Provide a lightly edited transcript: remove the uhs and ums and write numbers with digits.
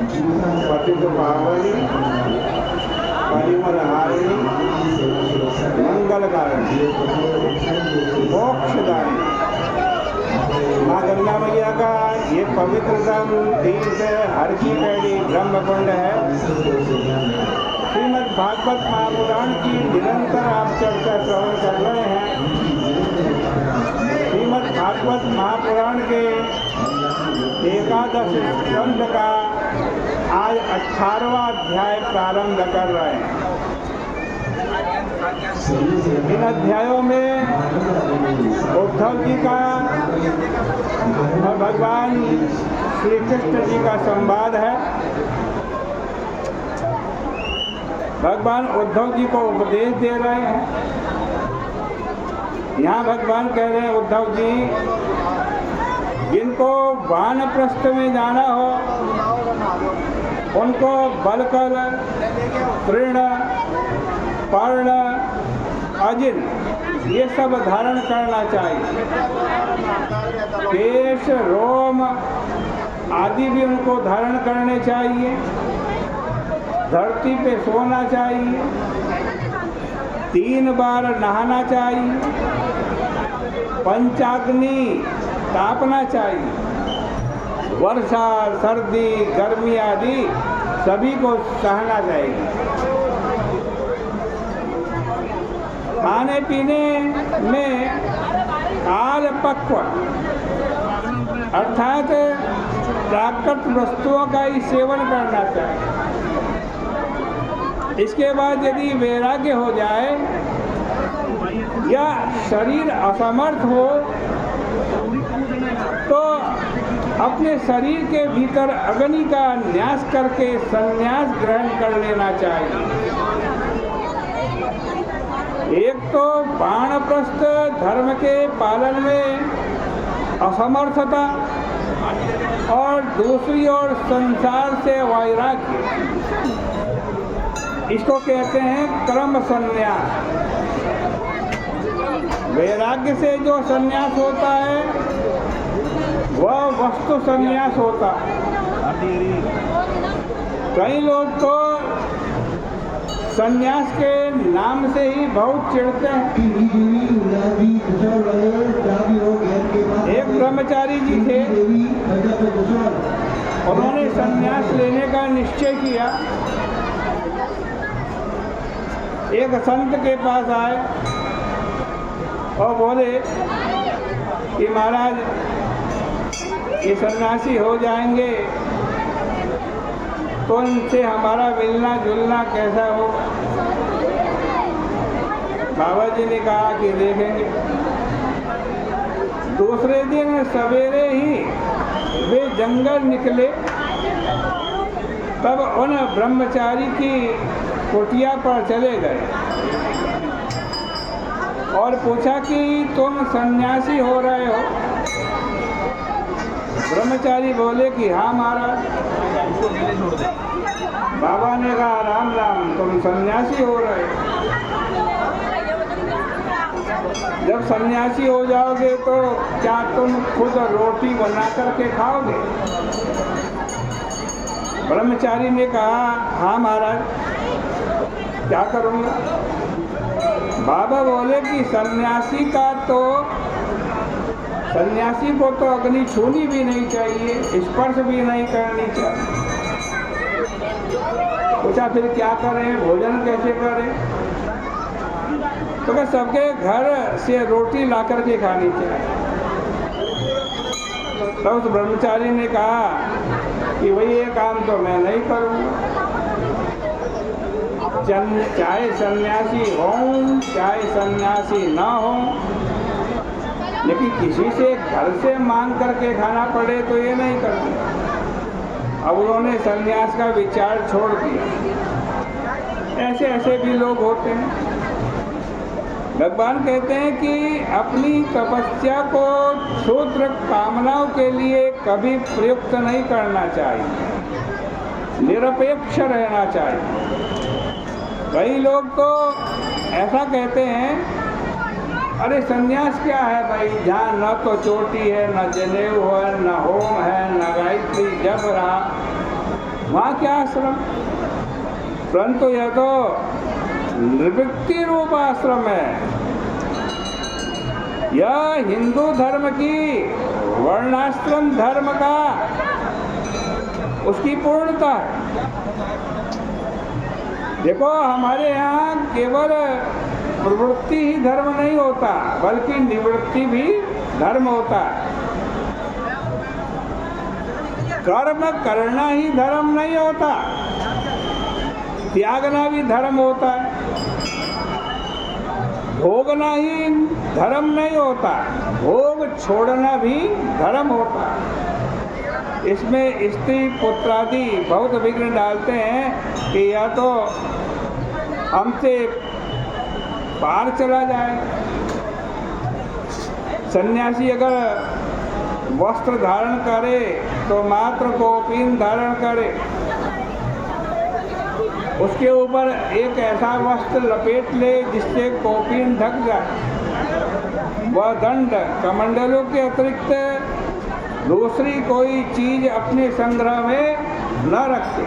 पतित पावनी परिमल हारिणी मंगलकारिणी मोक्षदायिनी माँ गंगा मैया का ये पवित्रतम तीर्थ हर की पैड़ी ब्रह्मकुंड है। श्रीमद् भागवत महापुराण की निरंतर आप चर्चा श्रवण कर रहे हैं। श्रीमद् भागवत महापुराण के 11 स्कंध का आज 18वां अध्याय प्रारंभ कर रहे हैं। इन अध्यायों में उद्धव जी का और भगवान श्री कृष्ण जी का संवाद है। भगवान उद्धव जी को उपदेश दे रहे हैं। यहाँ भगवान कह रहे हैं, उद्धव जी जिनको वानप्रस्थ में जाना हो उनको बलकर तृण पर्ण अजिन ये सब धारण करना चाहिए। केश रोम आदि भी उनको धारण करने चाहिए। धरती पे सोना चाहिए। 3 बार नहाना चाहिए। पंचाग्नि तापना चाहिए। वर्षा सर्दी गर्मी आदि सभी को सहना चाहिए। खाने पीने में काल पक्व अर्थात प्राकृत वस्तुओं का ही सेवन करना चाहिए। इसके बाद यदि वैराग्य हो जाए या शरीर असमर्थ हो तो अपने शरीर के भीतर अग्नि का न्यास करके संन्यास ग्रहण कर लेना चाहिए। एक तो वानप्रस्थ धर्म के पालन में असमर्थता और दूसरी ओर संसार से वैराग्य, इसको कहते हैं क्रम संन्यास। वैराग्य से जो संन्यास होता है वह वस्तु संन्यास होता है। कई लोग तो संन्यास के नाम से ही बहुत चिढ़ते हैं। एक ब्रह्मचारी जी थे, उन्होंने संन्यास लेने का निश्चय किया। एक संत के पास आए और बोले कि महाराज ये सन्यासी हो जाएंगे तो इनसे हमारा मिलना जुलना कैसा हो। बाबा जी ने कहा कि देखेंगे। दूसरे दिन सवेरे ही वे जंगल निकले। तब उन ब्रह्मचारी की कुटिया पर चले गए और पूछा कि तुम सन्यासी हो रहे हो। ब्रह्मचारी बोले कि हाँ महाराज। बाबा ने कहा राम राम, तुम सन्यासी हो रहे हो। जब सन्यासी हो जाओगे तो क्या तुम खुद रोटी बना करके खाओगे? ब्रह्मचारी ने कहा हाँ महाराज, क्या करूँगा? बाबा बोले कि सन्यासी को तो अग्नि छूनी भी नहीं चाहिए, स्पर्श भी नहीं करनी चाहिए। पूछा फिर क्या करें, भोजन कैसे करें? तो क्या सबके घर से रोटी ला करके खानी चाहिए। तो उस ब्रह्मचारी ने कहा कि वही ये काम तो मैं नहीं करूँगा। चाहे सन्यासी हों चाहे सन्यासी ना हो, लेकिन किसी से घर से मांग करके खाना पड़े तो ये नहीं करते। अब उन्होंने सन्यास का विचार छोड़ दिया। ऐसे भी लोग होते हैं। भगवान कहते हैं कि अपनी तपस्या को क्षुद्र कामनाओं के लिए कभी प्रयुक्त नहीं करना चाहिए, निरपेक्ष रहना चाहिए। कई लोग तो ऐसा कहते हैं, अरे सन्यास क्या है भाई, जहाँ न तो चोटी है, न जनेऊ है, न होम है, न गायत्री जप रहा, वहाँ क्या आश्रम? परंतु यह तो निवृत्ति रूप आश्रम है। यह हिंदू धर्म की वर्णाश्रम धर्म का उसकी पूर्णता है। देखो हमारे यहाँ केवल प्रवृत्ति ही धर्म नहीं होता, बल्कि निवृत्ति भी धर्म होता है। कर्म करना ही धर्म नहीं होता, त्यागना भी धर्म होता है। भोगना ही धर्म नहीं होता, भोग छोड़ना भी धर्म होता है। इसमें स्त्री पुत्रादि बहुत विघ्न डालते हैं कि या तो हमसे पार चला जाए। सन्यासी अगर वस्त्र धारण करे तो मात्र कौपीन धारण करे, उसके ऊपर एक ऐसा वस्त्र लपेट ले जिससे कौपीन ढक जाए। वह दंड कमंडलों के अतिरिक्त दूसरी कोई चीज अपने संग्रह में न रखे।